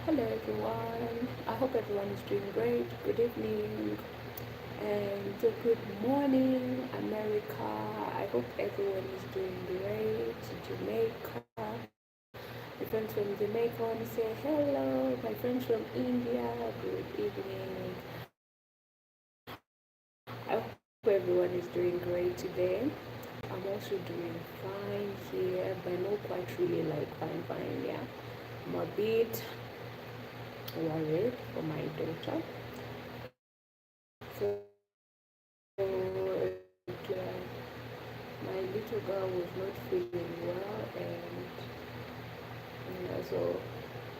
Hello everyone. I hope everyone is doing great. Good evening and good morning, America. I hope everyone is doing great. Jamaica. My friends from Jamaica want to say hello. My friends from India, good evening. I hope everyone is doing great today. I'm also doing fine here, but not quite really like fine, yeah. I'm a bit worried for my daughter. So my little girl was not feeling well, and so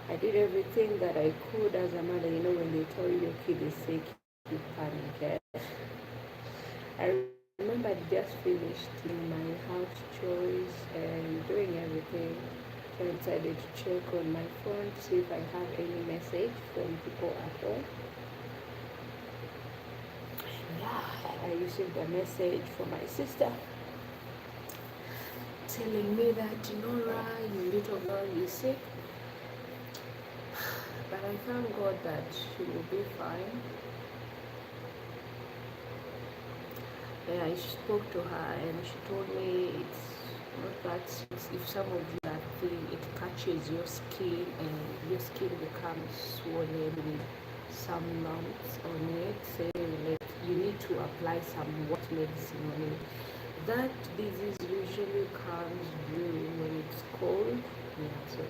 I did everything that I could as a mother. When they tell you your kid is sick, you panic. I remember I just finished doing my house chores and doing everything. So I decided to check on my phone to see if I have any message from people at home. Yeah, I received a message from my sister telling me that Nora, your little girl is sick, but I thank God that she will be fine. Yeah, I spoke to her and she told me it's not that if some of you are feeling it catches your skin and your skin becomes swollen with some lumps on it, say like you need to apply some what medicine on it. That disease usually comes during when it's cold. Yeah, so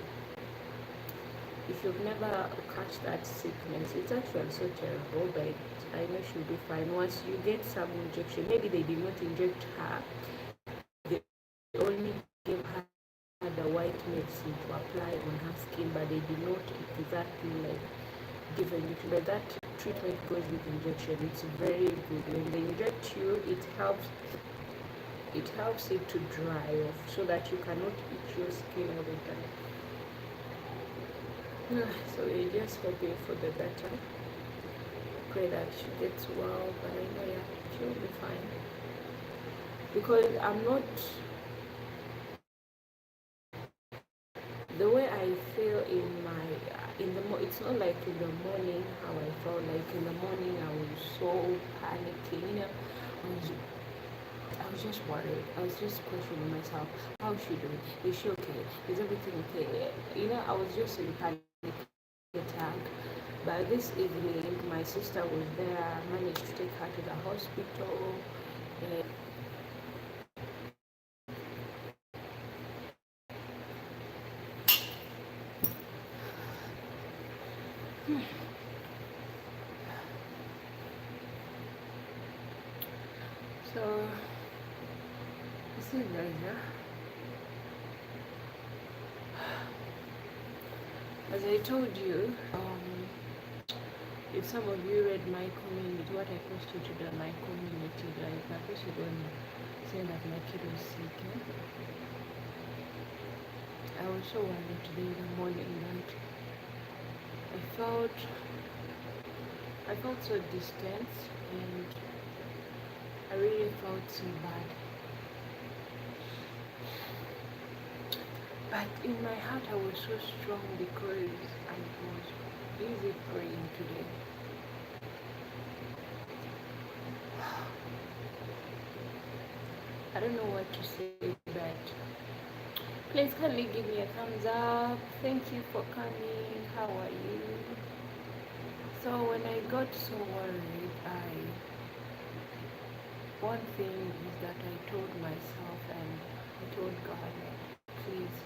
if you've never catch that sickness, it's actually so terrible, but I know she'll be fine. Once you get some injection, maybe they did not inject her, they only gave her the white medicine to apply on her skin, but they did not exactly like give an injection. But that treatment goes with injection. It's very good. When they inject you, it helps it to dry off so that you cannot itch your skin all the time. So we're just hoping for the better. Pray that she gets well, but I know she'll be fine. Because I'm not the way I feel it's not like in the morning how I felt like in the morning. I was so panicking, I was just worried. I was just questioning myself. How is she doing? Is she okay? Is everything okay? I was just in panic attack. But this evening, my sister was there. I managed to take her to the hospital. And so, this is Raja. As I told you, if some of you read my community, what I posted to my community, like I posted on saying that my kid was sick. I was so worried today in the morning that I felt so distant, and I really felt so bad. But in my heart I was so strong because I was busy praying today. I don't know what to say, but please kindly give me a thumbs up. Thank you for coming. How are you? So when I got so worried, one thing is that I told myself and I told God, please,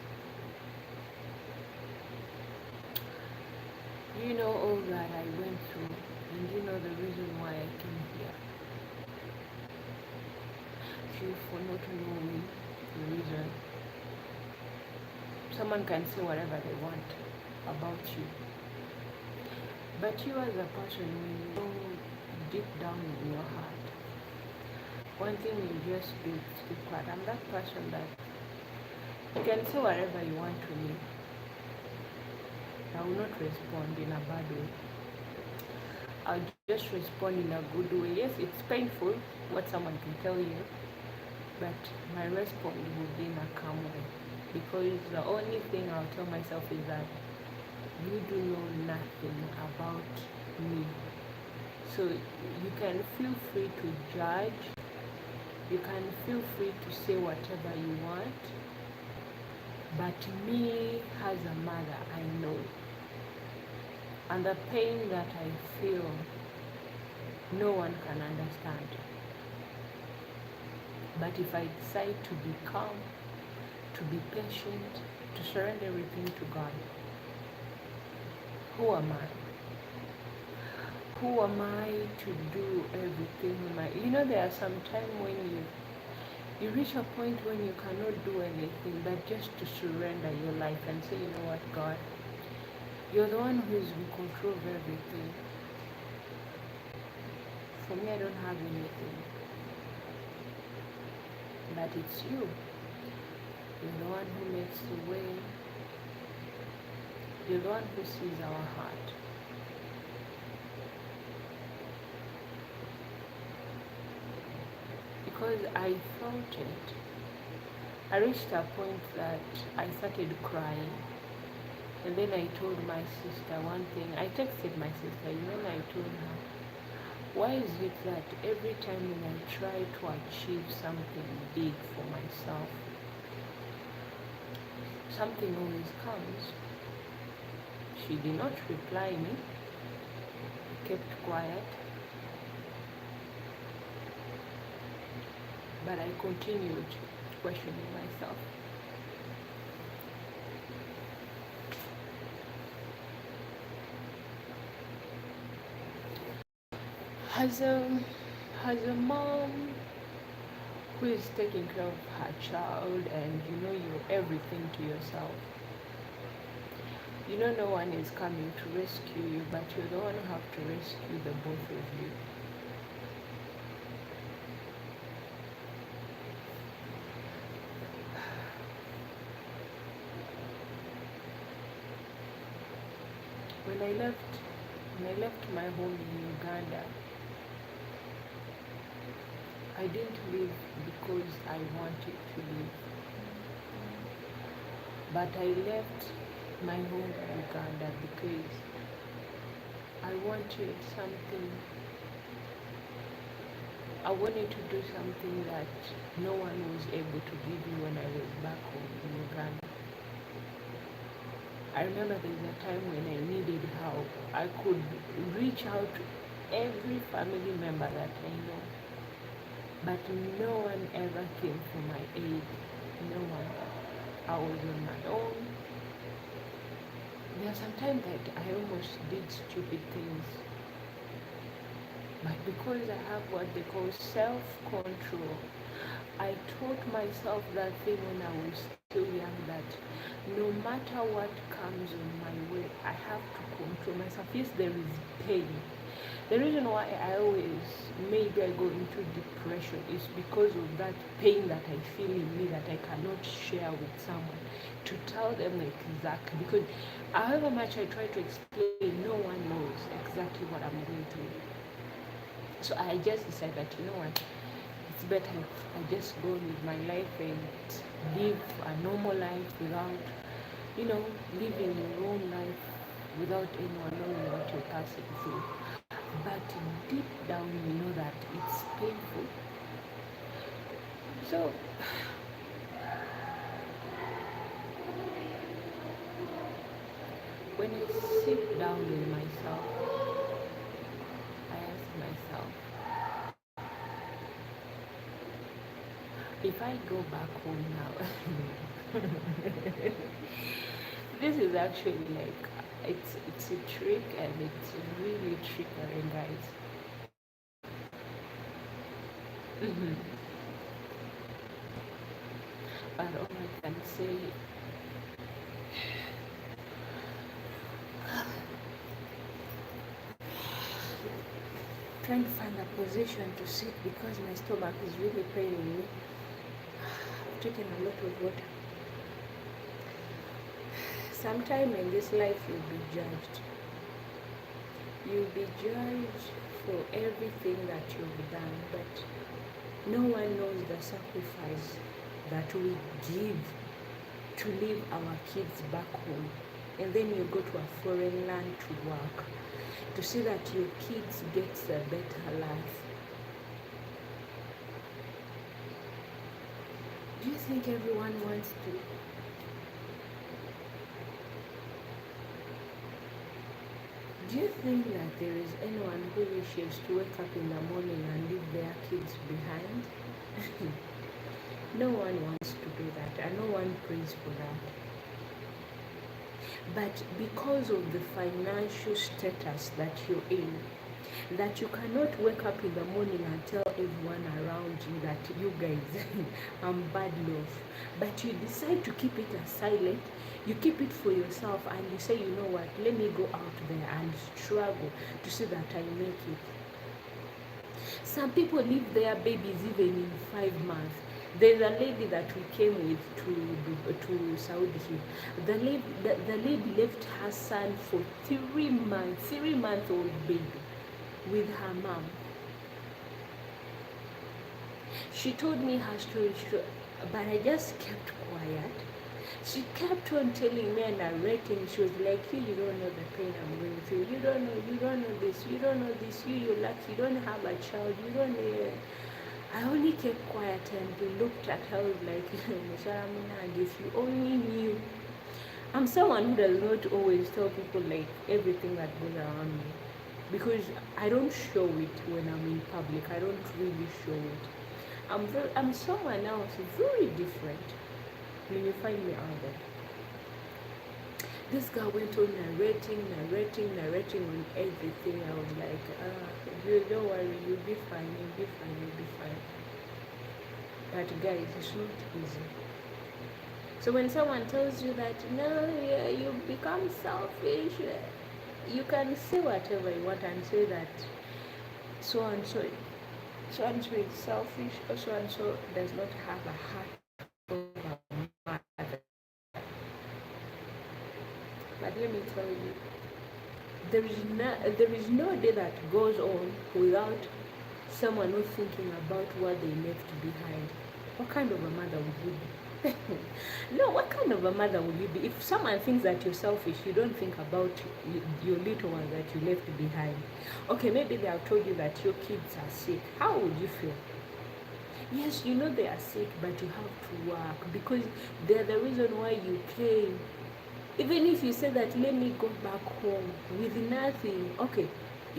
you know all that I went through, and you know the reason why I came here. You for not knowing the reason. Someone can say whatever they want about you, but you as a person, when you know deep down in your heart, one thing you just speak quiet. I'm that person that you can say whatever you want to me. I will not respond in a bad way. I'll just respond in a good way. Yes, it's painful what someone can tell you, but my response will be in a calm way. Because the only thing I'll tell myself is that you do know about me. So you can feel free to judge, you can feel free to say whatever you want, but me as a mother, I know. And the pain that I feel, no one can understand. But if I decide to be calm, to be patient, to surrender everything to God, who am I? Who am I to do everything on my... there are some time when you reach a point when you cannot do anything but just to surrender your life and say, you know what, God, you're the one who is in control of everything. For me, I don't have anything. But it's you. You're the one who makes the way. You're the one who sees our heart. Because I felt it. I reached a point that I started crying. And then I told my sister one thing. I texted my sister, and I told her, why is it that every time when I try to achieve something big for myself, something always comes? She did not reply me, kept quiet, but I continued questioning myself. As a mom who is taking care of her child, and you're everything to yourself, no one is coming to rescue you, but you're the one who have to rescue the both of you. When I left my home in Uganda, I didn't live because I wanted to live, but I left my home in Uganda because I wanted something. I wanted to do something that no one was able to give me when I was back home in Uganda. I remember there was a time when I needed help. I could reach out to every family member that I know, but no one ever came for my aid. No one. I was on my own. There are some times that I almost did stupid things, but because I have what they call self-control, I taught myself that thing when I was still young, that no matter what comes on my way, I have to control myself. Yes, there is pain. The reason why I always maybe I go into depression is because of that pain that I feel in me that I cannot share with someone, to tell them exactly, because however much I try to explain, no one knows exactly what I'm going through. So I just decided that, what, it's better if I just go with my life and live a normal life without, living your own life without anyone knowing what you're passing through. But deep down, you know that it's painful. So when I sit down with myself, I ask myself, if I go back home now, this is actually like, it's a trick, and it's really triggering, guys. But all I can say, trying to find a position to sit because my stomach is really paining me. I've taken a lot of water. Sometime in this life you'll be judged. You'll be judged for everything that you've done, but no one knows the sacrifice that we give to leave our kids back home. and then you go to a foreign land to work, to see that your kids get a better life. Do you think everyone wants to? Do you think that there is anyone who wishes to wake up in the morning and leave their kids behind? No one wants to do that, and no one prays for that. But because of the financial status that you're in, that you cannot wake up in the morning and tell everyone around you that you guys, I'm bad love, but you decide to keep it as silent. You keep it for yourself, and you say, you know what, let me go out there and struggle to see that I make it. Some people leave their babies even in 5 months. There's a lady that we came with to Saudi. The lady left her son for 3 months, 3-month-old baby, with her mom. She told me her story, but I just kept quiet. She kept on telling me and narrating. She was like, you don't know the pain I'm going through. You don't know this, you don't know this, you're lucky, you don't have a child, you don't know. I only kept quiet and looked at her like, and if you only knew. I'm someone who does not always tell people like everything that goes around me, because I don't show it when I'm in public. I don't really show it. I'm someone else, very different. When you find me out there. This girl went on narrating on everything. I was like, don't worry, you'll be fine. But guys, it's not easy. So when someone tells you that, no, yeah, you become selfish, you can say whatever you want and say that so and so is selfish, or so and so does not have a heart. But let me tell you, there is no day that goes on without someone not thinking about what they left behind. What kind of a mother would you be? No, what kind of a mother would you be? If someone thinks that you're selfish, you don't think about your little one that you left behind. Okay, maybe they have told you that your kids are sick. How would you feel? Yes, you know they are sick, but you have to work because they're the reason why you came. Even if you say that, let me go back home with nothing, okay,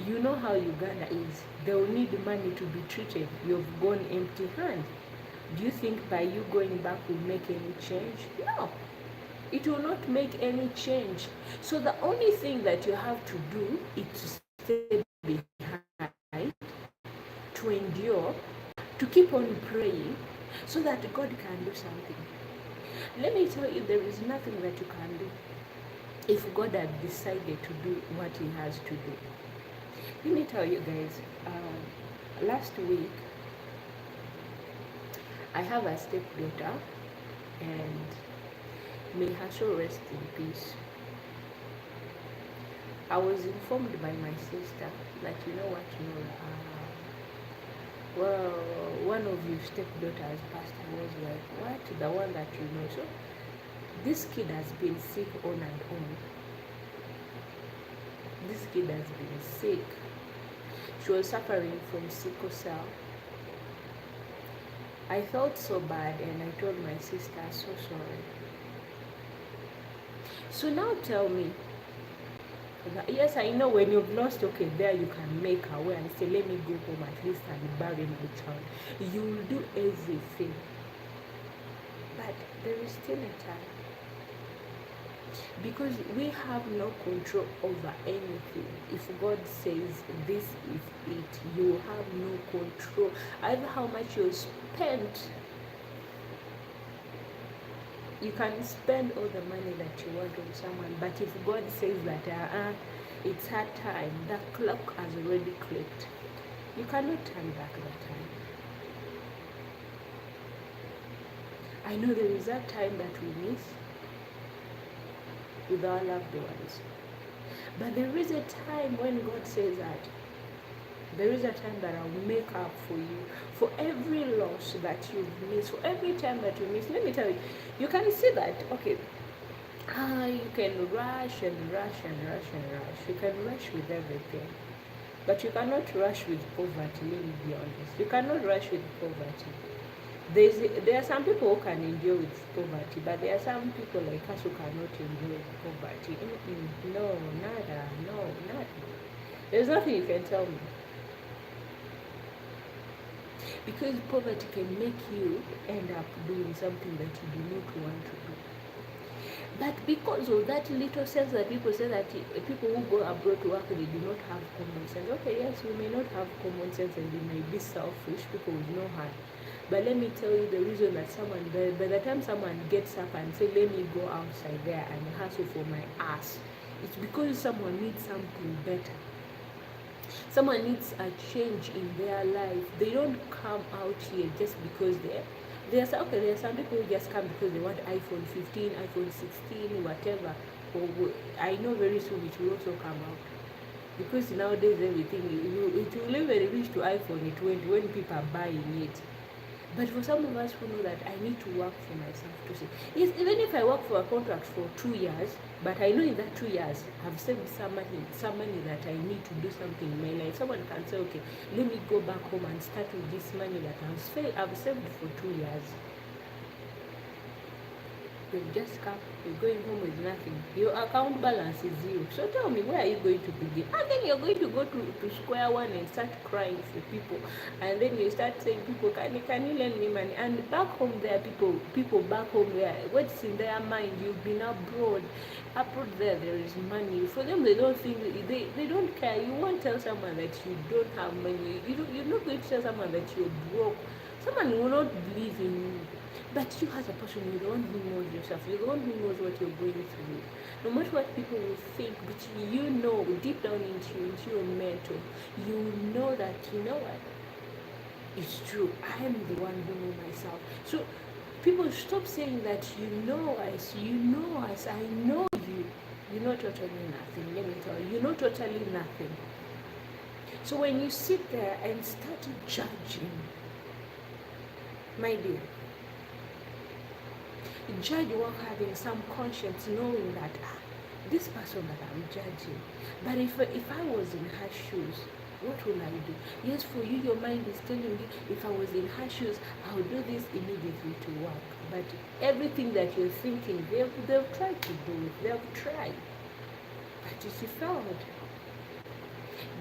you know how Uganda is. They will need money to be treated. You've gone empty handed. Do you think by you going back will make any change? No, it will not make any change. So the only thing that you have to do is to stay behind, to endure, to keep on praying so that God can do something. Let me tell you, there is nothing that you can do if God had decided to do what he has to do. Let me tell you guys, last week, I have a stepdaughter, and may her soul rest in peace. I was informed by my sister that, you know what, well, one of your stepdaughters passed. I was like, what? The one that you know. So this kid has been sick on and on. This kid has been sick. She was suffering from sickle cell. I felt so bad, and I told my sister, so sorry. So now tell me, yes, I know when you've lost, okay, there you can make a way and say, let me go home at least and bury my child. You will do everything. But there is still a time. Because we have no control over anything. If God says this is it, you have no control. Either how much you spent. You can spend all the money that you want on someone, but if God says that it's her time, the clock has already clicked, you cannot turn back the time. I know there is that time that we miss with our loved ones, but there is a time when God says that there is a time that I will make up for you for every loss that you've missed, for every time that you miss. Let me tell you, you can see that, okay, You can rush and rush and rush and rush. You can rush with everything. But you cannot rush with poverty, let me be honest. You cannot rush with poverty. There are some people who can endure with poverty, but there are some people like us who cannot endure with poverty. No, nada, no, nothing. There's nothing you can tell me. Because poverty can make you end up doing something that you do not want to do. But because of that little sense that people say that people who go abroad to work, they do not have common sense. Okay, yes, we may not have common sense and we may be selfish, people with no heart. But let me tell you the reason that someone, by the time someone gets up and say, let me go outside there and hustle for my ass, it's because someone needs something better. Someone needs a change in their life. They don't come out here just because there are some people who just come because they want iPhone 15, iPhone 16, whatever. Or I know very soon it will also come out. Because nowadays everything, it will even reach to iPhone 20 when people are buying it. But for some of us who know that I need to work for myself to say, yes, even if I work for a contract for 2 years, but I know in that 2 years I've saved some money that I need to do something in my life. Someone can say, okay, let me go back home and start with this money that I've saved for 2 years. You've just come, you're going home with nothing. Your account balance is zero. So tell me, where are you going to begin? And then you're going to go to square one and start crying for people. And then you start saying, people, can you lend me money? And back home there, people back home there, what's in their mind? You've been abroad. Abroad there is money. For them, they don't think, they don't care. You won't tell someone that you don't have money. You're not going to tell someone that you're broke. Someone will not believe in you. But you as a person, you're the one who knows yourself. You're the one who knows what you're going through. No matter what people will think, but you know, deep down into your mental, you know that, you know what? It's true. I am the one who know myself. So people stop saying that you know us, I know you. You know totally nothing. Let me tell you, you know totally nothing. So when you sit there and start judging, my dear, judge while having some conscience, knowing that this person that I'm judging, but if I was in her shoes, what will I do? Yes, for you, your mind is telling you, if I was in her shoes, I would do this immediately to work. But everything that you're thinking, they've tried to do it. They've tried, but if you failed,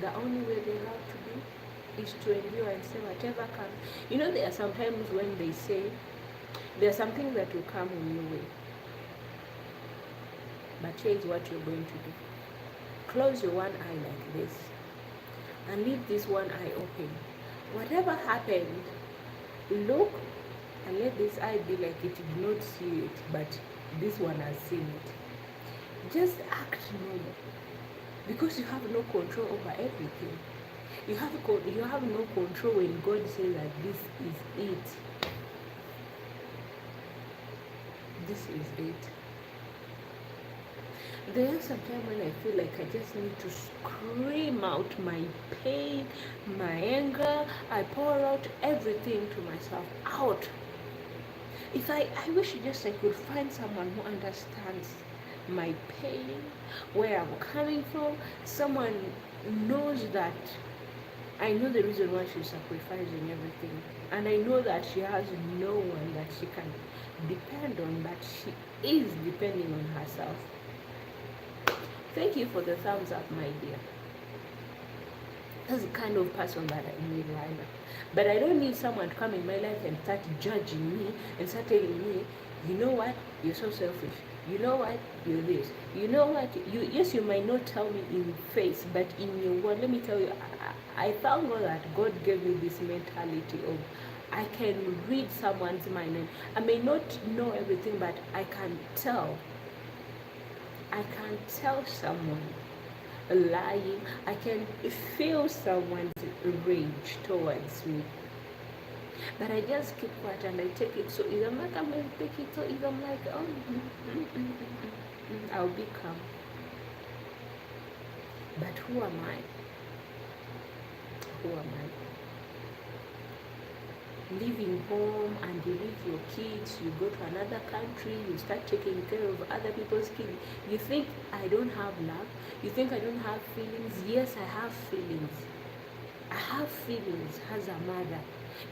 the only way they have to do is to endure and say whatever comes. You know, there are sometimes when they say, there's something that will come on your way. But here is what you're going to do. Close your one eye like this and leave this one eye open. Whatever happened, look and let this eye be like it did not see it, but this one has seen it. Just act normal, because you have no control over everything. You have no control when God says that this is it. This is it. There's some time when I feel like I just need to scream out my pain, my anger. I pour out everything to myself out. If I wish just I could find someone who understands my pain, where I'm coming from, someone knows that I know the reason why she's sacrificing everything, and I know that she has no one that she can depend on, but she is depending on herself. Thank you for the thumbs up, my dear. That's the kind of person that I need right now. But I don't need someone to come in my life and start judging me and start telling me, you know what, you're so selfish. You know what, you're this. You know what, yes, you might not tell me in face, but in your word, let me tell you, I thank God that God gave me this mentality of I can read someone's mind. And I may not know everything, but I can tell. I can tell someone lying. I can feel someone's rage towards me. But I just keep quiet and I take it so easy. I'm like, I'm going to take it so easy. I'm like, oh, I'll be calm. But who am I? Who am I? leaving home and you leave your kids, you go to another country, you start taking care of other people's kids. You think I don't have love? You think I don't have feelings? Yes, I have feelings. I have feelings as a mother,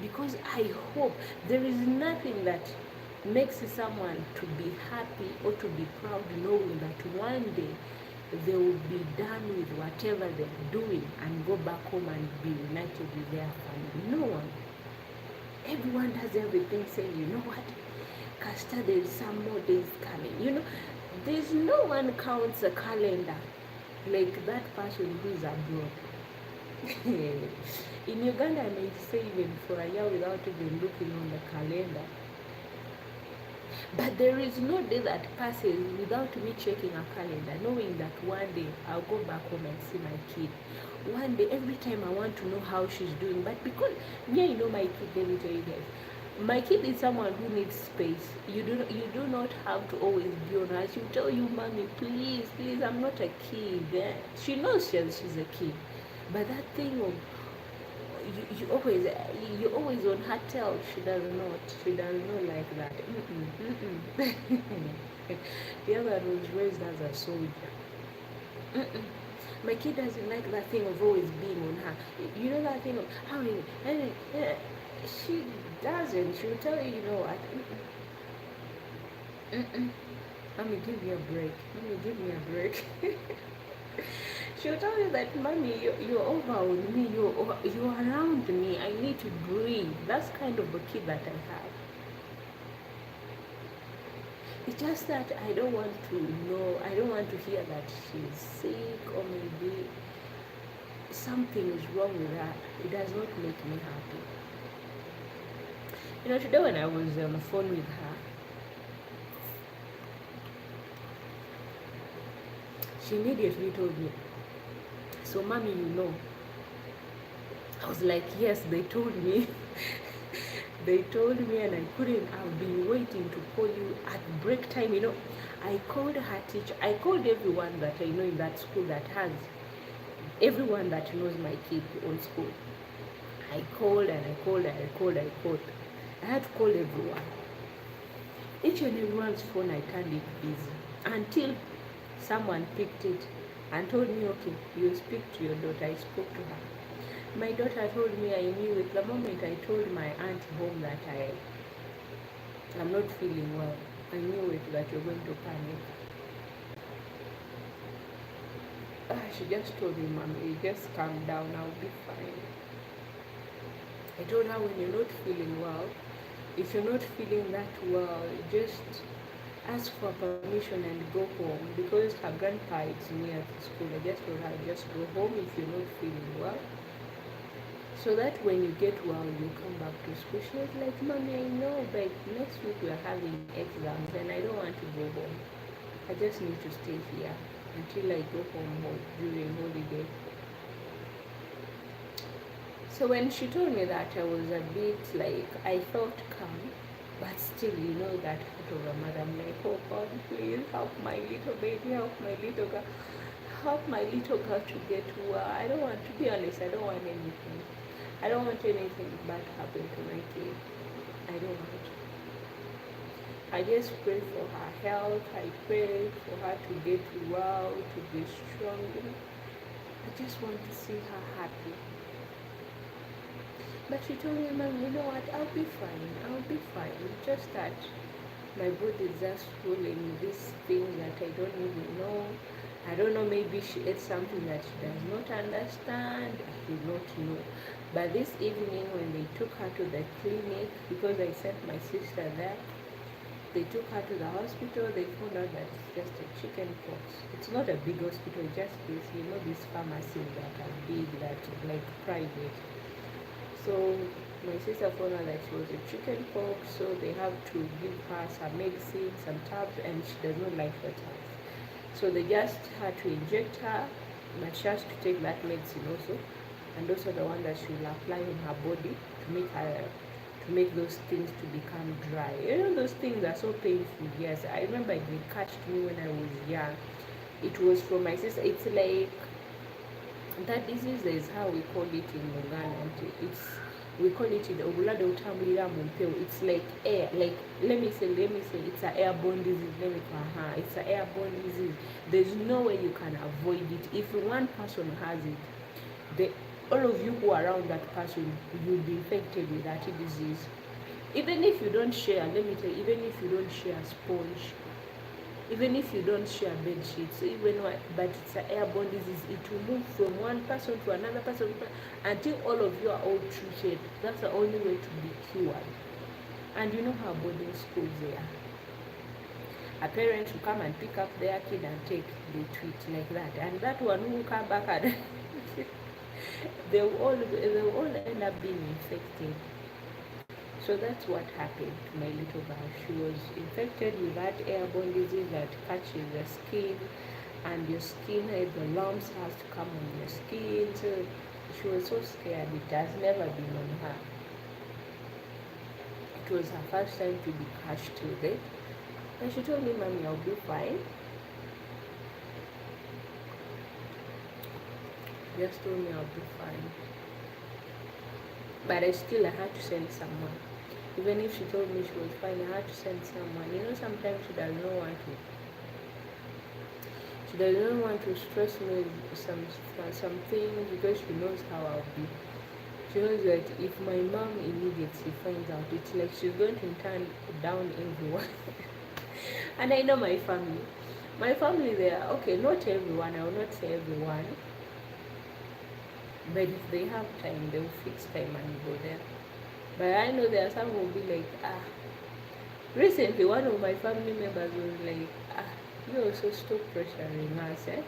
because I hope there is nothing that makes someone to be happy or to be proud knowing that one day they will be done with whatever they're doing and go back home and be united with their family. No one. Everyone does everything saying, you know what, Castor, there's some more days coming. There's no one counts a calendar like that person who's abroad. In Uganda, I may stay even for a year without even looking on the calendar. But there is no day that passes without me checking a calendar, knowing that one day I'll go back home and see my kid. One day, every time I want to know how she's doing. But because me, I know my kid, let me tell you guys, my kid is someone who needs space. You do not have to always be on her. She'll tell you, mommy, please, please, I'm not a kid. She knows she's a kid. But that thing of you always on her tail. She does not like that. The other was raised as a soldier. My kid doesn't like that thing of always being on her. You know that thing of how she doesn't. She'll tell you, you know what? Mommy, give me a break. Mommy, give me a break. She'll tell you that, mommy, you're over on me, you're around me, I need to breathe. That's kind of a kid that I have. It's just that I don't want to hear that she's sick or maybe something is wrong with her. It does not make me happy. Today when I was on the phone with her, she immediately told me, so mommy, I was like, yes, they told me. They told me, and I've been waiting to call you at break time. I called her teacher. I called everyone that I know in that school that has, everyone that knows my kid on school. I called and I called and I called and I called. I had to call everyone. Each and everyone's phone, I turned it busy until someone picked it and told me, okay, you speak to your daughter. I spoke to her. My daughter told me, I knew it the moment I told my aunt home that I'm not feeling well. I knew it that you're going to panic. She just told me, mommy, just calm down, I'll be fine. I told her, when you're not feeling well, if you're not feeling that well, just ask for permission and go home, because her grandpa is near the school. I just told her, just go home if you're not feeling well, so that when you get well, you come back to school. She was like, mommy, I know, but next week we are having exams and I don't want to go home. I just need to stay here until I go home during holiday. So when she told me that, I was a bit like, I felt calm. But still, that heart of a mother, I'm like, oh God, please help my little baby, help my little girl, help my little girl to get well. I don't want, to be honest, I don't want anything. I don't want anything bad happen to my kid. I don't want. I just pray for her health. I pray for her to get well, to be strong. I just want to see her happy. But she told me, Mom, you know what, I'll be fine. Just that my body is just full these things that I don't even know. I don't know, maybe she ate something that she does not understand. I do not know. But this evening when they took her to the clinic, because I sent my sister there, they took her to the hospital. They found out that it's just a chicken pox. It's not a big hospital, just this, these pharmacies that are big, that like private. So my sister found out that she was a chicken pox, so they have to give her some medicine, some tabs, and she does not like the tabs. So they just had to inject her, but she has to take that medicine also, and also the one that she will apply on her body to make those things to become dry. Those things are so painful. Yes, I remember it catched me when I was young. It was from my sister. It's like that disease is how we call it in Uganda. we call it obulwadde butambulira mu mpewo. It's like air, like let me say it's an airborne disease. It's an airborne disease. There's no way you can avoid it. If one person has it, all of you who are around that person, you'll be infected with that disease. Even if you don't share, let me tell you, even if you don't share sponge, even if you don't share bed sheets, but it's an airborne disease, it will move from one person to another person until all of you are all treated. That's the only way to be cured. And you know how boarding schools they are. A parent will come and pick up their kid and take the treat like that, and that one who will come back and they will all end up being infected. So that's what happened to my little girl. She was infected with that airborne disease that catches the skin, and your skin, the lumps has to come on your skin. So she was so scared. It has never been on her. It was her first time to be catched with it. And she told me, "Mommy, I'll be fine." Just told me I'll be fine. But I had to send someone. Even if she told me she was fine, I had to send someone. You know, sometimes she does not want to stress me with some things because she knows how I'll be. She knows that if my mom immediately finds out, it's like she's going to turn down everyone. And I know my family. My family, they are okay, not everyone, I will not say everyone. But if they have time, they will fix time and go there. But I know there are some who will be like, recently one of my family members was like, you also stop pressuring us, eh?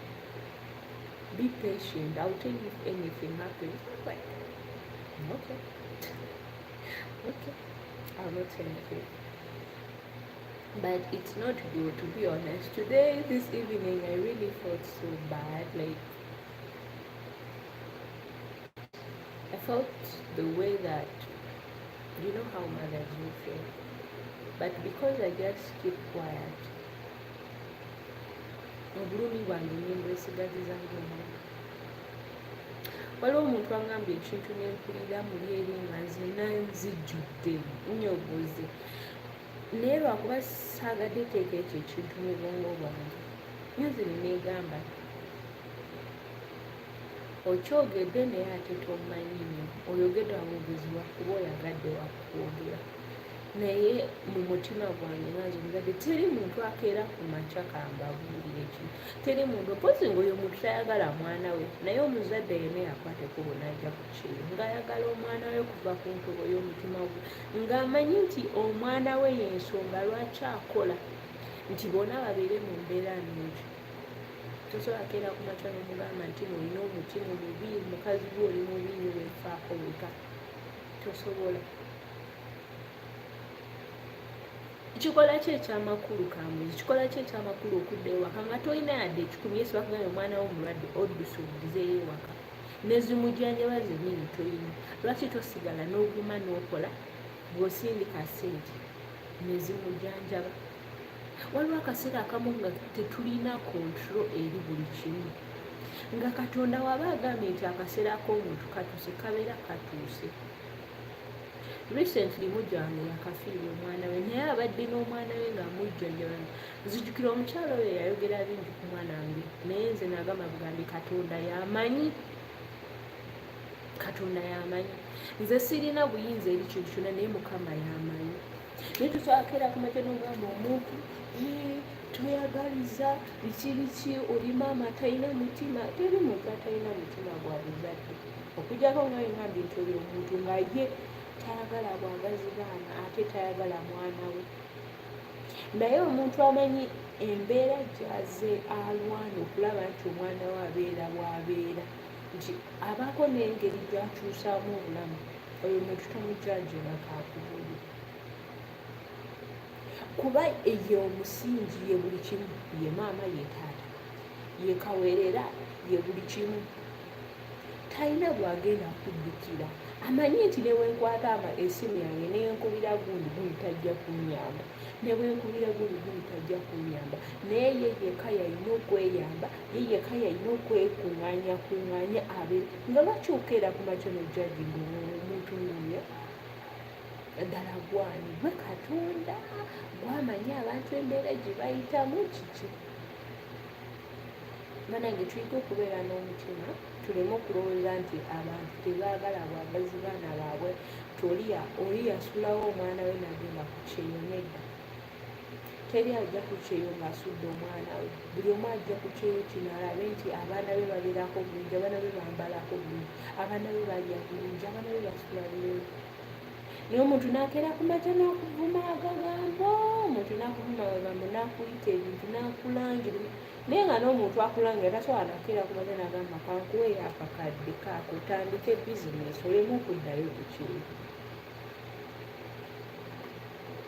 Be patient, I'll tell you if anything happens. I'm like, okay. Okay, I'll not say anything. But it's not good, to be honest. Today, this evening, I really felt so bad. Like, I felt the way that, you know how mothers will feel. But because I just keep quiet, obulumi bwange nembwesigaziza ng'omuntu. Waliwo omuntu angambye ekintu n'empulira muli eri nga nzena nzijjudde nyogoze. Naye lwakuba saagadde teeka ekyo ekintu mu bwongo bwange, nze neegamba okyogedde naye ate tomanyi nnyo, oyogedde wamwogezi wakuba oyagadde wakwogera. Naye mu mutima gwange nganze omuzadde teri muntu akeera ku makya kambabuulire kino, teri muntu mpozi ngaoyo muntu tayagala mwana we, naye omuzadde yenna yakwateko bonajja ku kiri ng'ayagala omwana we kuva ku ntobo y'omutima gwe, ng'amanyi nti omwana we y'ensonga lwaki akola, nti bonna babeere mu mbeera nnungi. Tosobola keera ku makya n'omugamba nti olina omutima mubi, mukazi gwe oli mubi nnyo weefaako weka, tosobola. Kikola ki ekyamakulu kambuzi, kikola ki ekyamakulu okudda ewaka nga tolina yadde ekikumi, yesu bakugambye omwana wo mulwadde oddusa obulizeeyo ewaka, nezimujjanjaba zennyini tolina. Lwaki tosigala n'oguma n'okola bw'osindika ssente nezimujjanjaba? Waliwo akaseera akamu nga tetulina control eri buli kimu, nga Katonda waba agambye nti akaseera k'omuntu katuuse kabeera katuuse. Recently mujja wange yakafiirwa omwana we, naye abadde n'omwana we ng'amujjanjaba. Nzijukira omukyalo oyo yayogera bingi ku mwana wange, naye nze nagamba bugambi Katonda y'amanyi. Katonda y'amanyi. Nze sirina buyinza eri kintu kyonna, naye Mukama y'amanyi. Naye tusobola keera ku makya n'ogamba omuntu toyagaliza biki oli maama talina mutima. Teri muntu atalina mutima gwa buzadde, okuggyako nga ngambye nti oli omuntu nga ye tayagala bwagazi baana ate tayagala mwana we. Naye omuntu amanyi embeera gyaze alwana okulaba nti omwana we abeera bw'abeera, nti abaako n'engeri gyakyusaamu obulamu, oyo muntu tomujjanjaba kaakubuli. Kuba eyo omusingi ye buli kimu, ye maama ye taata, ye kaweerera, ye buli kimu. Talina bw'agenda kuddukira. Amanyi nti ne bwenkwata esimu yange nenkubira gundi tajja kunnyamba, ne bwenkubira gundi tajja kunnyamba, naye ye yekka yalina okweyamba, ye yekka yalina okwekuŋŋaanya abe nga lwaki okeera ku makya n'ojjagi ng'omuntu ng'oyo ddala gwani gwe Katonda gwamanya abantu embeera gye bayitamu kiki. Banange tuyige okubeera n'omutima, tuleme okulowooza nti abantu tebaagala bwagazi baana baabwe. Oli yasulawo omwana we nagenda ku kyeyo nedda. Teri ajja ku kyeyo ng'asudde omwana we. Buli omu ajja ku kyeyo kino alabe nti abaana be babeerako bulungi, abaana be bambalako bulungi, abaana be balya bulungi, abaana be basula bulungi. Naye omuntu n'akeera ku makya n'akuvuma agagambo, omuntu n'akuvuma agagambo, n'akuyita ebintu, n'akulangira. Naye nga n'omuntu akulangira tasobola nakeera ku makya n'agamba kankuweeyo akakadde kaako otandike bizinesi oleme okuddayo ku kyeyo.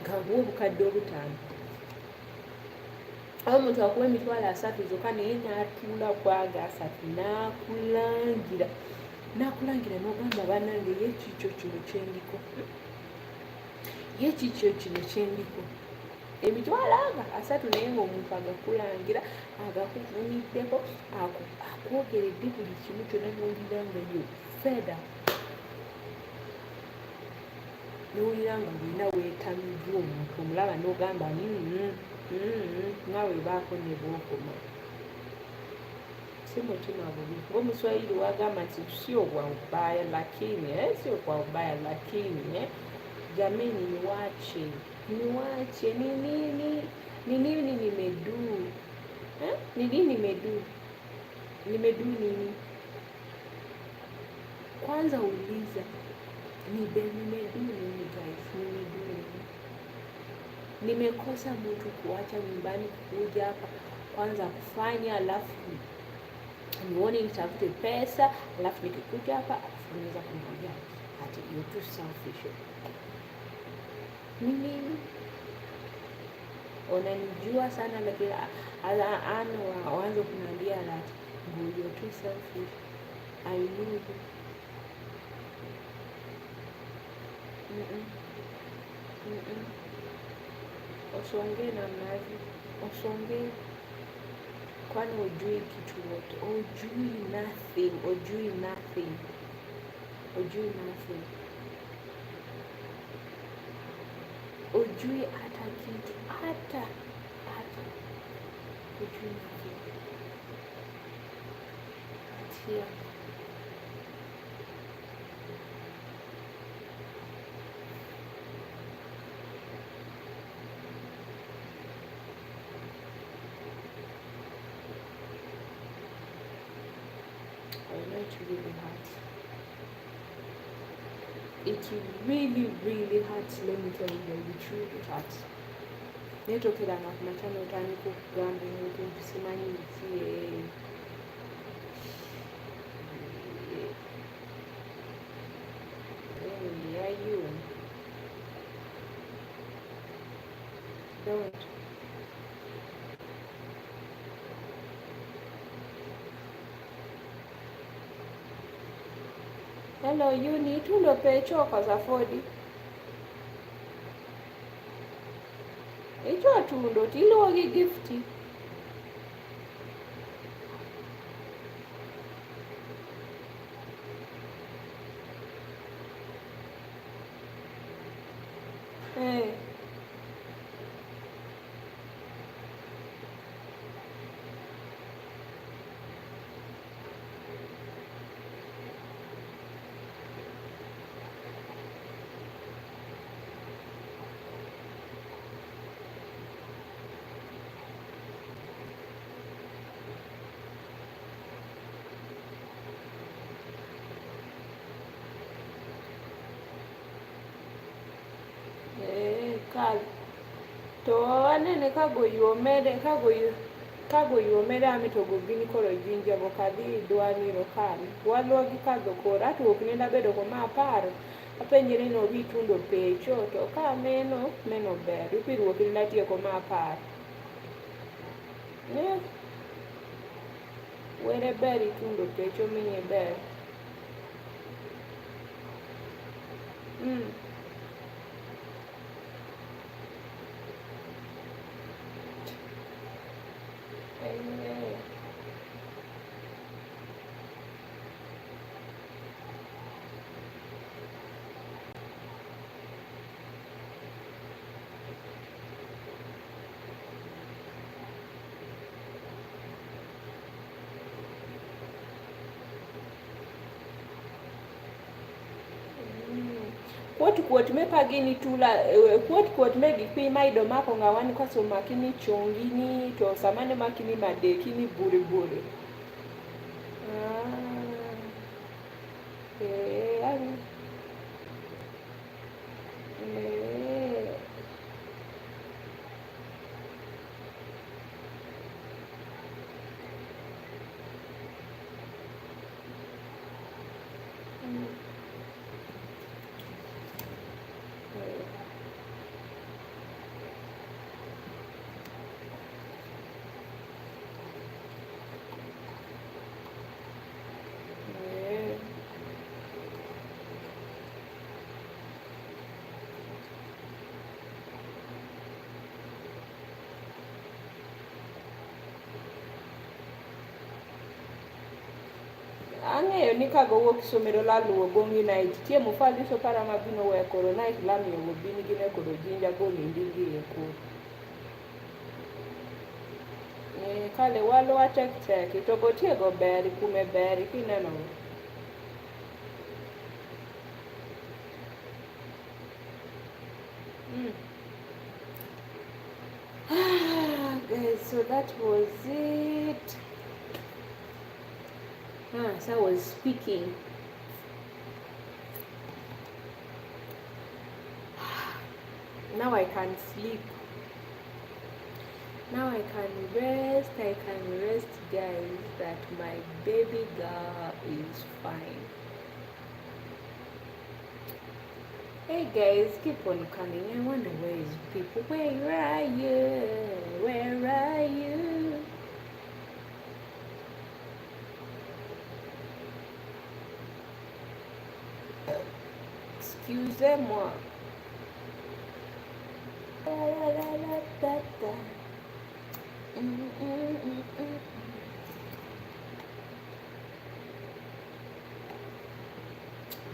Kankuwe obukadde obutaano. Awo omuntu akuwa emitwalo 3 zokka naye n'atuula ku ago 3 n'akulangira n'ogamba bannange ye kikyo kino kyendiko. Ye kikyo kino kyendiko. Emitwalo ago 3 naye ng'omuntu agakulangira, agakuvumiddeko, akwogeredde buli kimu kyonna n'owulira nga yo feda. N'owulira nga wena weetamiddwa omuntu omulaba n'ogamba nga webaako ne bwokoma. Si mutima bubi. Ng'Omuswahili wagamba nti sio kwa ubaya lakini sio kwa ubaya lakini jameni niwache ni nini nimedu ni nini nimedu nini. Kwanza uliza nimedu nini guys, nimedu nini. Nimekosa mtu kuacha nyumbani kuja hapa kwanza kufanya, alafu nione nitafute pesa, alafu nikikuja hapa naweza kumwambia ati you're too selfish. Nini? Unanijua sana lakini waanze kuniambia that you're too selfish. I know you. Usongee namna hiyo. Usongee. Kwani hujui kitu wote? Hujui nothing. Hujui hata kitu. Hata. Hujui nothing. Tia. It really hurts. Let me tell you, it really hurts. Netokera nga kumakya n'otandika okugamba ebintu simanyi biki. You don't. Hello, Uni, tundo pechoka za Fodi. Echo tundo tilogi gifti. Towanene kago yomere amitogo ginikolo jinja bokadhi dwaniro kani walogi kago kora atu okinenda bedo koma aparo apenjere no bitundo pecho to ka meno ber ipiru okinenda tie koma aparo ne were ber itundo pecho menye ber kuot me pagini tula kuot me gikpi maido mako ngawani kwaso makini chongini to samane makini madekini buri yani ang'eyo ni kagowuok somero laluwo gongi night tie mufaliso para mabino we koro night lamiyo gobini gine koro jinja golindigi eko kale walwa tek to gotiego ber kume ber kineno guys, so that was it. So I was speaking. Now I can sleep. Now I can rest. Guys, that my baby girl is fine. Hey guys, keep on coming. I wonder where is people. Where are you? Where are you? Excusez-moi.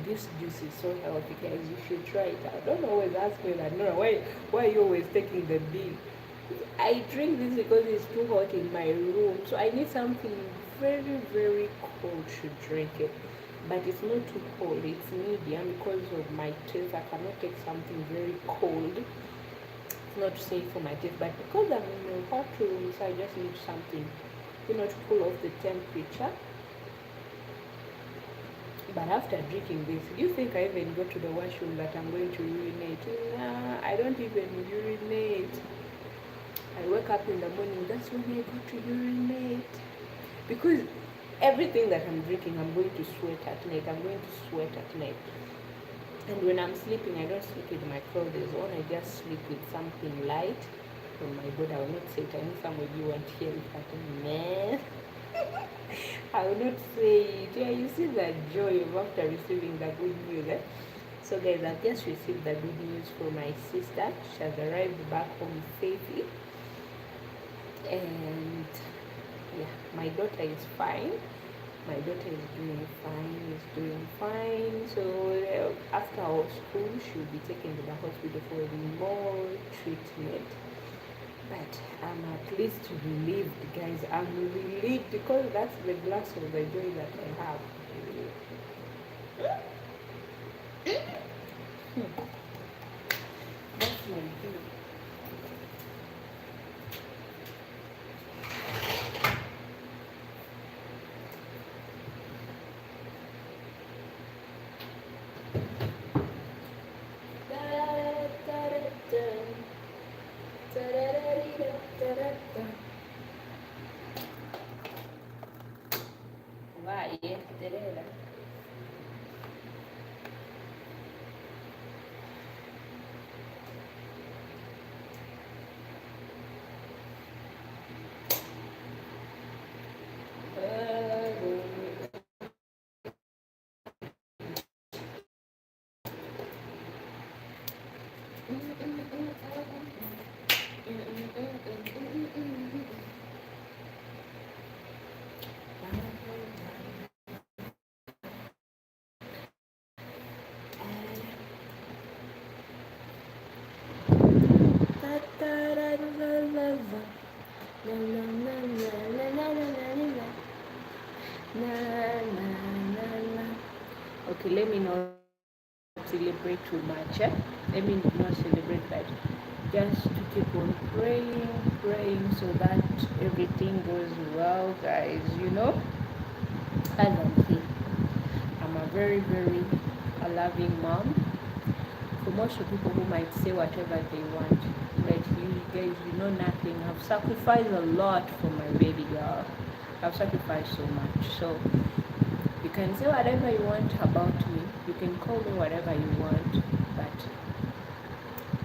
This juice is so healthy, guys. You should try it out. Don't always ask me that. No, why are you always taking the big? I drink this because it's too hot in my room, so I need something very cold to drink it. But it's not too cold, it's medium because of my taste. I cannot take something very cold. It's not safe for my taste, but because I'm in a hot room, so I just need something, to cool off the temperature. But after drinking this, do you think I even go to the washroom that I'm going to urinate? Nah, I don't even urinate. I wake up in the morning, that's when I go to urinate. Because everything that I'm drinking, I'm going to sweat at night. And when I'm sleeping, I don't sleep with my clothes on. I just sleep with something light on my body. I will not say it. I know some of you want to hear it, but man, I will not say it. Yeah, you see the joy of after receiving the good news. So guys, I've just received the good news from my sister. She has arrived back home safely. And yeah, my daughter is fine. My daughter is doing fine. So after our school, she'll be taken to the hospital for more treatment. But I'm at least relieved, guys. I'm relieved because that's the glass of the joy that I have. That's my joy. Okay, let me know celebrate too much. I mean, not celebrate, but just to keep on praying so that everything goes well, guys. As I'm here, I'm a very a loving mom. For most of people who might say whatever they want, but you guys, nothing. I've sacrificed a lot for my baby girl. I've sacrificed so much. So you can say whatever you want about me. You can call me whatever you want. But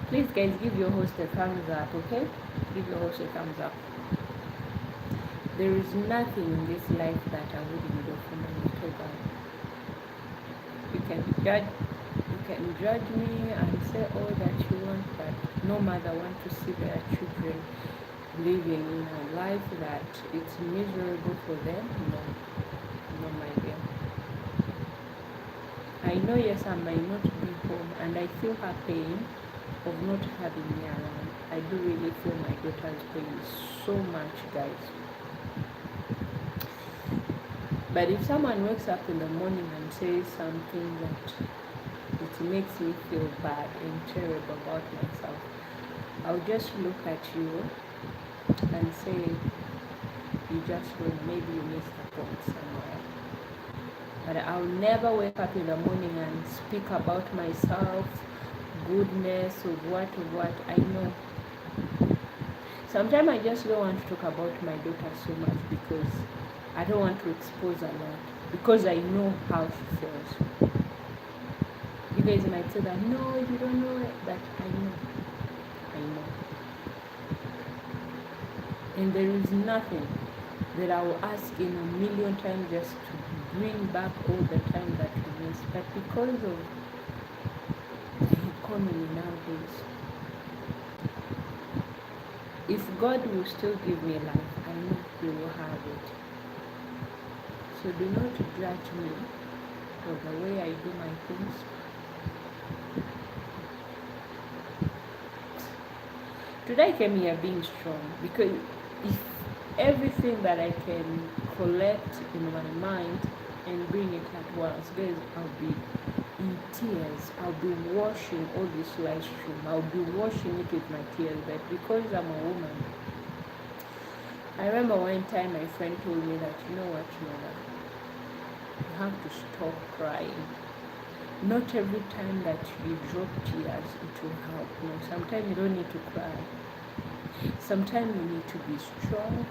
please, guys, give your host a thumbs up, okay? Give your host a thumbs up. There is nothing in this life that I wouldn't do for my little girl. You can judge me and say all that you want, but no mother want to see their children living in a life that it's miserable for them. No, my dear. I know, yes, I might not be home, and I feel her pain of not having me around. I do really feel my daughter's pain so much, guys. But if someone wakes up in the morning and says something that it makes me feel bad and terrible about myself, I'll just look at you and say, you just wrong, maybe you missed a point somewhere. But I'll never wake up in the morning and speak about myself, goodness, of what I know. Sometimes I just don't want to talk about my daughter so much because I don't want to expose a lot, because I know how she feels. You guys might say that, no, you don't know it, but I know. And there is nothing that I will ask in a million times just to bring back all the time that we miss. But because of the economy nowadays, if God will still give me life, I know He will have it. So do not judge me for the way I do my things. Today I came here being strong, because if everything that I can collect in my mind and bring it at once, guys, I'll be in tears. I'll be washing all this live stream. I'll be washing it with my tears. But because I'm a woman, I remember one time my friend told me that, you know what, Norah, you have to stop crying. Not every time that you drop tears, it will help. No, sometimes you don't need to cry. Sometimes you need to be strong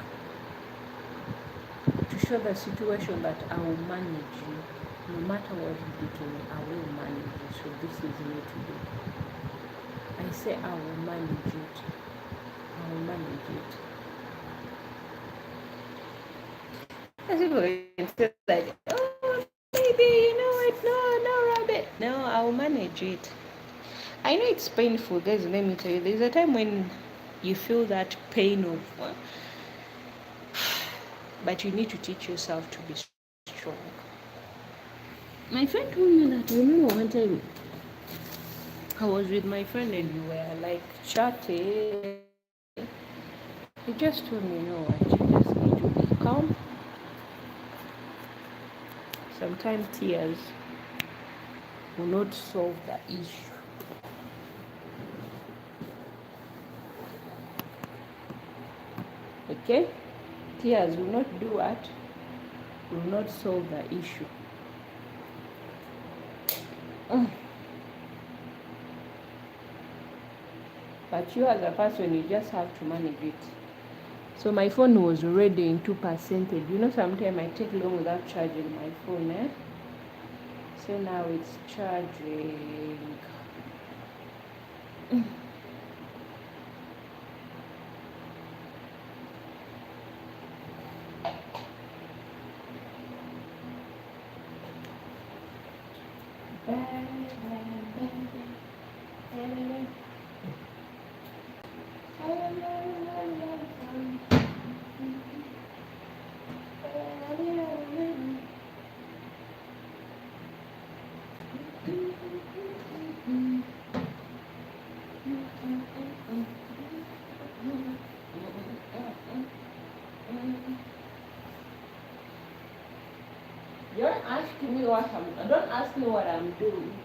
to show the situation that I will manage you. No matter what you do to me, I will manage you. So this is me today. I say I will manage it. I will manage it. As people can say like, oh, baby, you know what? No, rabbit. No, I will manage it. I know it's painful, guys. Let me tell you, there's a time when you feel that pain of, but you need to teach yourself to be strong. My friend told me that. Remember one time I was with my friend and we were like chatting. He just told me, you know what, you just need to be calm. Sometimes tears will not solve the issue. Okay? Tears will not do what? Will not solve the issue. But you as a person, you just have to manage it. So my phone was already in 2%. You know, sometimes I take long without charging my phone, So now it's charging. Don't ask me what I'm doing.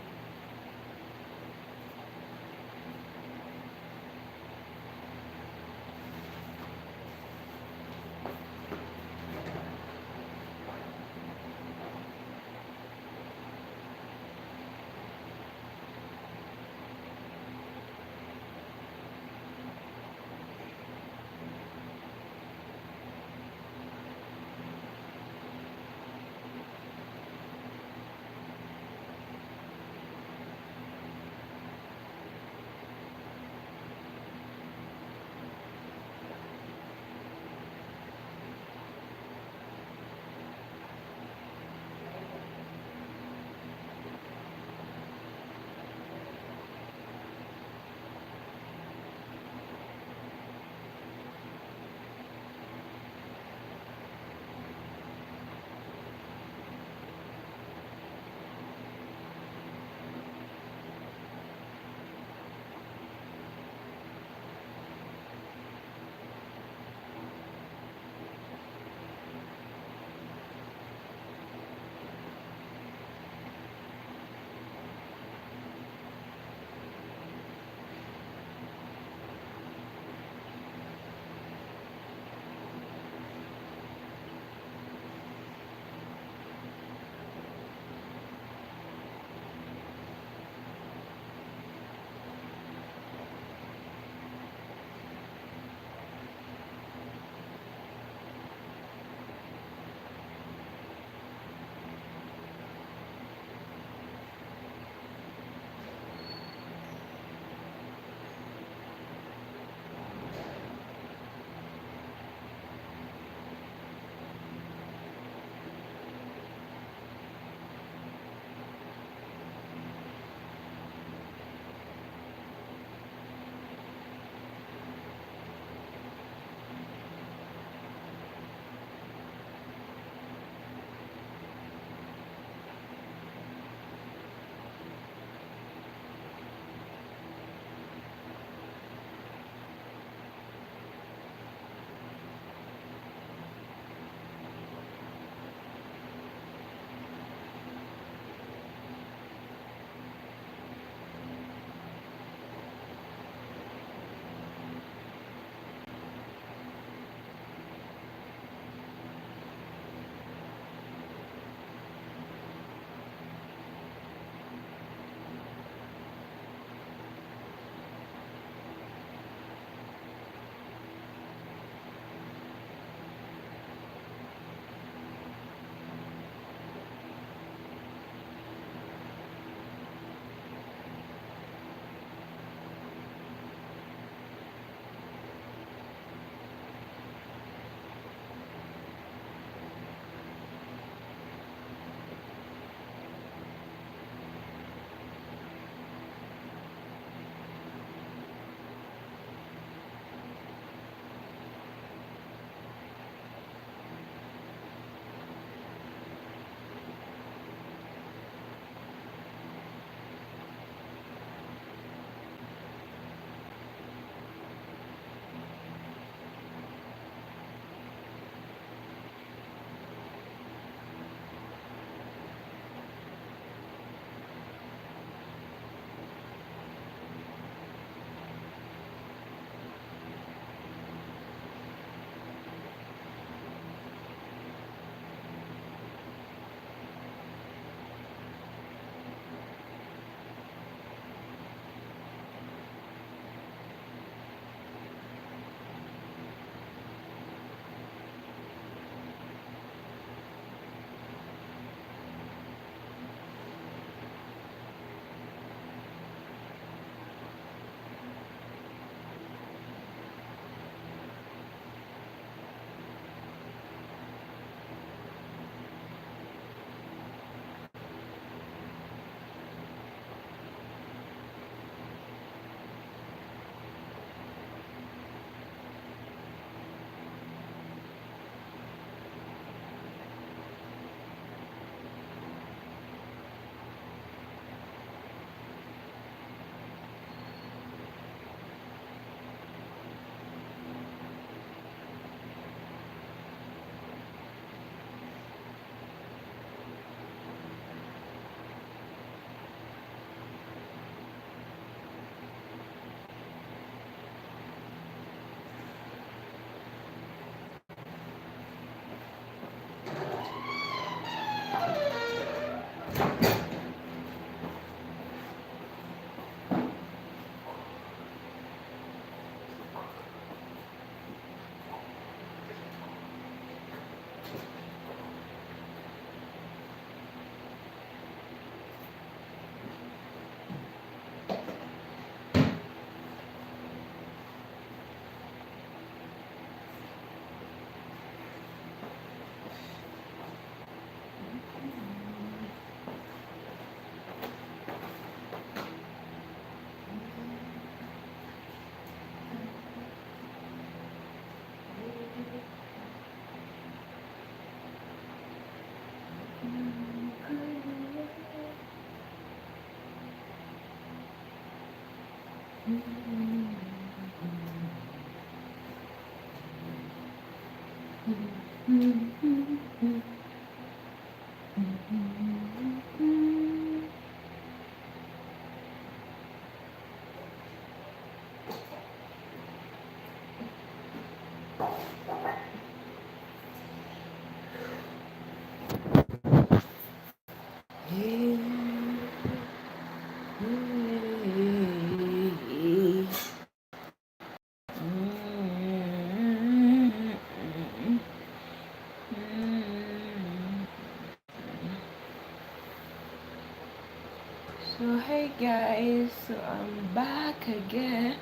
So hey guys, so I'm back again.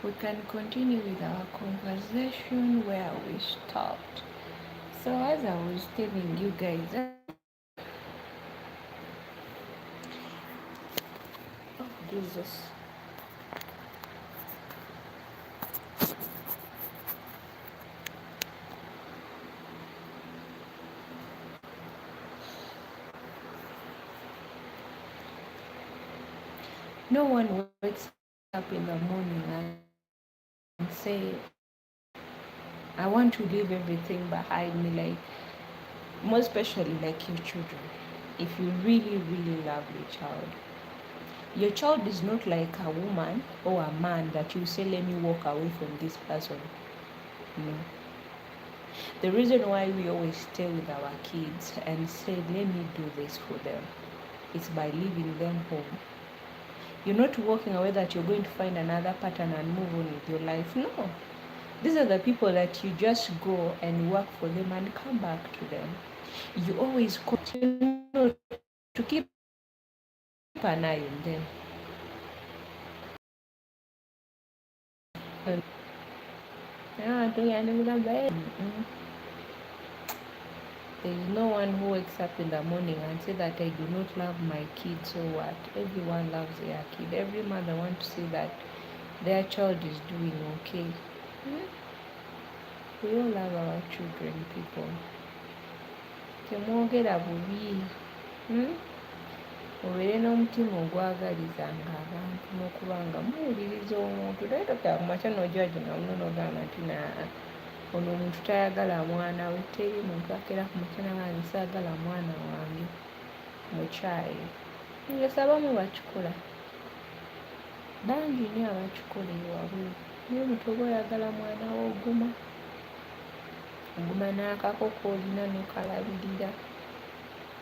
We can continue with our conversation where we stopped. So as I was telling you guys, oh Jesus. No one wakes up in the morning and say, I want to leave everything behind me, like more especially like your children. If you really, really love your child is not like a woman or a man that you say, let me walk away from this person. No. The reason why we always stay with our kids and say, let me do this for them, it's by leaving them home. You're not walking away that you're going to find another pattern and move on with your life. No. These are the people that you just go and work for them and come back to them. You always continue to keep an eye on them. There is no one who wakes up in the morning and say that I do not love my kids. So what? Everyone loves their kid. Every mother wants to see that their child is doing okay. We all love our children, people. Temwogera bubi. Mubeere n'omutima ogwagalizanga abantu n'okuba nga muwuliriza omuntu toyitokera ku makya n'ojwajo nga muno n'ogamba nti ono omuntu tayagala mwana we. Teri muntu akeera ku makya n'agamba saagala mwana wange mukyayi. Ngesa abamu bakikola, bangi nnyo abakikola ewabwe. Naye mutoba oyagala mwana wo oguma n'akakoko olina n'okalabirira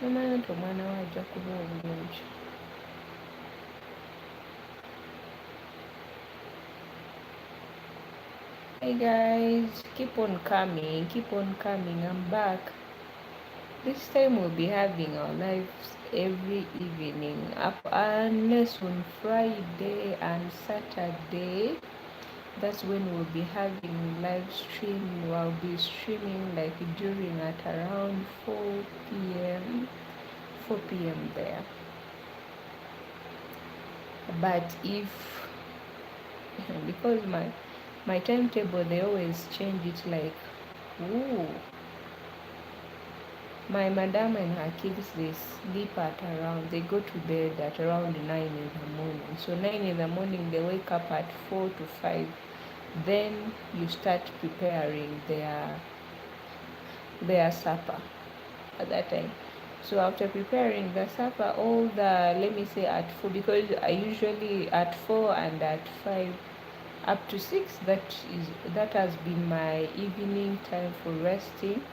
nomanya nti omwana we ajja kuba obulungi. Hey guys, keep on coming, I'm back. This time we'll be having our lives every evening, up unless on Friday and Saturday. That's when we'll be having live stream. We'll be streaming like during at around 4 p.m. there. But if because my timetable, they always change it, like my madam and her kids, they sleep at around, they go to bed at around 9 in the morning. So 9 in the morning, they wake up at 4 to 5. Then you start preparing their supper at that time. So after preparing the supper, all the, let me say at 4, because I usually at 4 and at 5 up to 6, that has been my evening time for resting.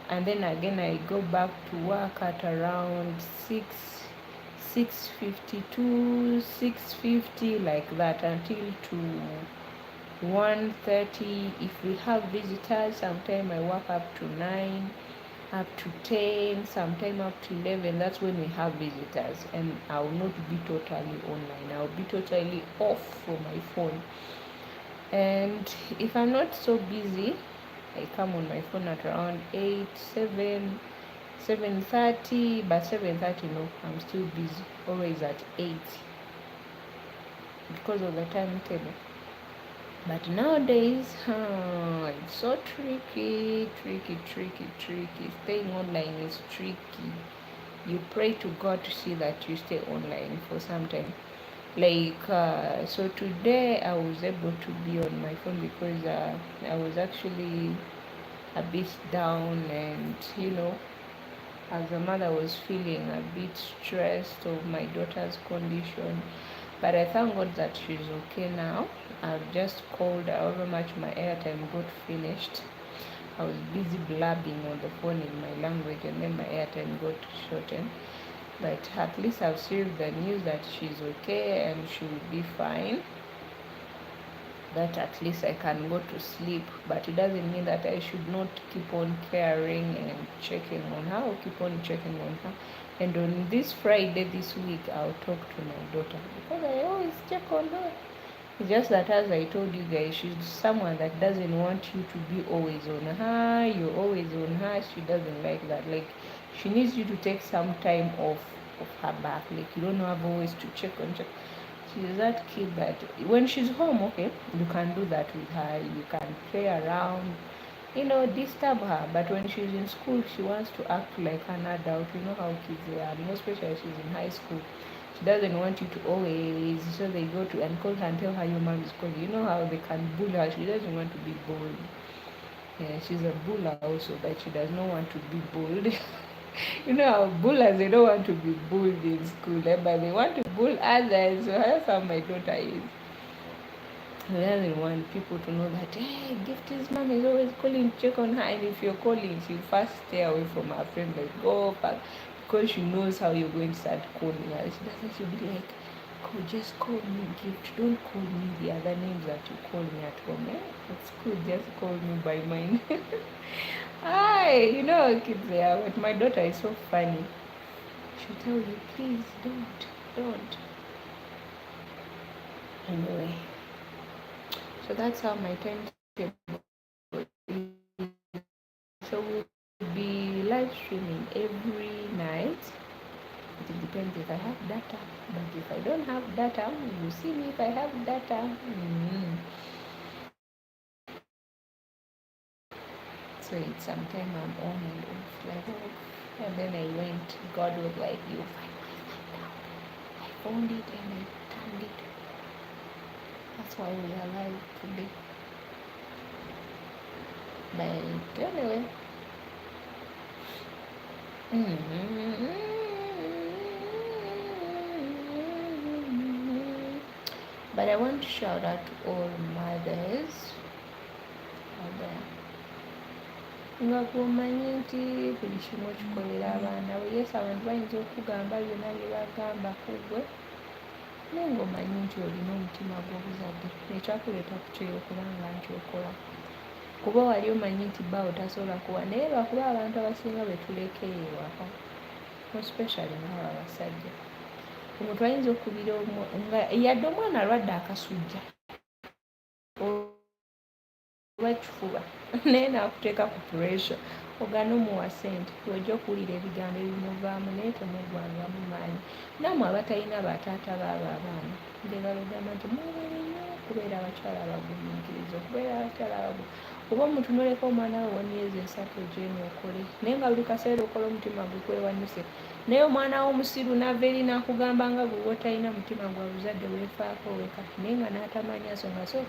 and then again I go back to work at around 6:52, 6:50, like that, until to 1:30. If we have visitors, sometime I work up to 9, up to 10, sometime up to 11. That's when we have visitors, and I will not be totally online. I will be totally off from my phone. And if I'm not so busy, I come on my phone at around 8, 7, 7:30. But 7:30, no, I'm still busy, always at 8, because of the timetable. But nowadays, it's so tricky. Staying online is tricky. You pray to God to see that you stay online for some time. So today I was able to be on my phone because I was actually a bit down, and as a mother, I was feeling a bit stressed of my daughter's condition. But I thank God that she's okay now. I've just called her, however much my airtime got finished. I was busy blabbing on the phone in my language, and then my airtime got shortened. But at least I've received the news that she's okay and she will be fine. That at least I can go to sleep. But it doesn't mean that I should not keep on caring and checking on her, or keep on checking on her. And on this Friday this week, I'll talk to my daughter, because I always check on her. It's just that, as I told you guys, she's someone that doesn't want you to be always on her. You're always on her. She doesn't like that. Like, she needs you to take some time off of her back. Like, you don't have always to check. She's that kid that when she's home, okay, you can do that with her. You can play around, disturb her. But when she's in school, she wants to act like an adult. You know how kids are, more especially she's in high school. She doesn't want you to always, so they go to and call her and tell her your mom is calling. You know how they can bully her. She doesn't want to be bullied. Yeah, she's a buller also, but she does not want to be bullied. You know how bullers, they don't want to be bullied in school, but they want to bull others. So that's how my daughter is. She doesn't want people to know that, hey, Gifty's mom is always calling to check on her. And if you're calling, she'll first stay away from her friend, like, go back, because she knows how you're going to start calling her. She doesn't, she'll be like, oh, just call me Gift. Don't call me the other names that you call me at home. It's cool, just call me by mine. Hi, you know how kids they are, but my daughter is so funny. She'll tell you, please don't. Anyway, so that's how my timetable is. So we'll be live streaming every night. It depends if I have data. But if I don't have data, you see me if I have data. So it's sometime I'm on and off, like that. And then I went, God was like, you find my now. I found it and I turned it. That's why we are live today. But anyway. But I want to shout out to all mothers out there. Nga kumanyi nti buli kimu okikolera abaana bo. Yes, abantu bayinza okugamba byonna bye bagamba ku ggwe, naye ng'omanyi nti olina omutima gw'obuzadde. Ekyakuleeta ku kyeyo kubanga nti okola. Kuba wali omanyi nti bbaawo tasobola kuwa, naye lwakuba abantu abasinga betulekeye ewaka, especially ng'abo abasajja. Omuntu ayinza okubira nga yadde omwana alwadde akasujja oba kifuba, naye naakuteeka ku pressure, ogaana omuwa ssente, ojja okuwulira ebigambo ebimuvaamu, naye temugwangamu maanyi. Nammwe abatalina bataata baabo abaana, njagala ogamba nti mwebale nnyo okubeera abakyala abagumiikiriza, okubeera abakyala oba omutunuleko omwana we w'emyezi 3 ogyemu okole, naye nga buli kaseera okola omutima gwe kwewanyise. Naye omwana w'omusiru n'ava eri n'akugamba nga gwe wotalina mutima gwa buzadde weefaako weka, naye nga n'atamanya nsonga. So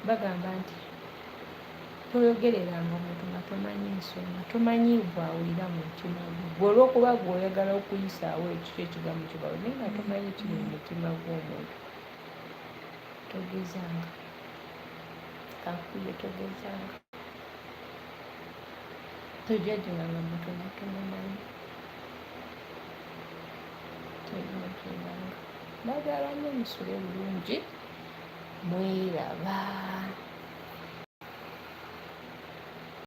bagamba nti toyogereranga omuntu nga tomanyi nsonga, tomanyi bw'awulira mu mutima gwe. Gwe olw'okuba gwe oyagala okuyisaawo ekyo ekigambo kibawe, naye nga tomanyi kiri mu mutima gw'omuntu. Togezanga. Kankubye togezanga. tojjajja nga mutonotono naye tonotonanga naddala nnyo musule bulungi mweraba.